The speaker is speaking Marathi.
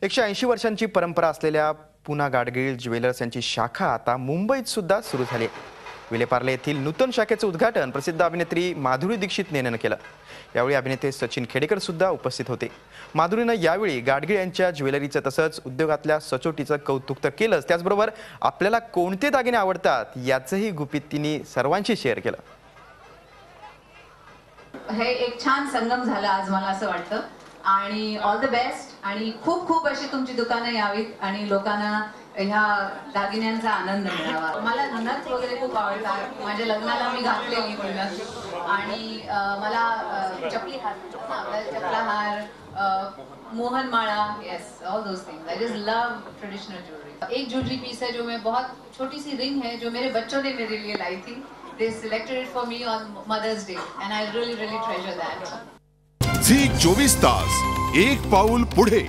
180 वर्षांची परंपरा असलेल्या पुना गाडगीळ ज्वेलर्स यांची शाखा आता मुंबईत सुद्धा सुरू झाली आहे। विलेपार्ले येथील नूतन शाखेचे उद्घाटन प्रसिद्ध अभिनेत्री माधुरी दीक्षित यांनी केलं। यावेळी अभिनेते सचिन खेडेकर सुद्धा उपस्थित होते। माधुरीनं यावेळी गाडगीळ यांच्या ज्वेलरीचं तसंच उद्योगातल्या सचोटीचं कौतुक तर केलंच, त्याचबरोबर आपल्याला कोणते दागिने आवडतात याचंही गुपित तिने सर्वांशी शेअर केलं। हे एक छान संगम झाला आज मला असं वाटतं आणि ऑल द बेस्ट आणि खूप खूप अशी तुमची दुकानं यावीत आणि लोकांना ह्या दागिन्यांचा आनंद मिळावा। मला नथ वगैरे खूप आवडतात, माझ्या लग्नाला मी घातलेली नथ आणि मला चपली हार, मोहनमाला, yes all those things. I just love traditional jewellery. एक ज्वेलरी पीस है जो मैं बहुत छोटी सी रिंग है जो मेरे बच्चों ने मेरे लिए लाई थी। They selected it for me on Mother's Day and I really treasure that. Zee 24 Taas एक पाऊल पुढे।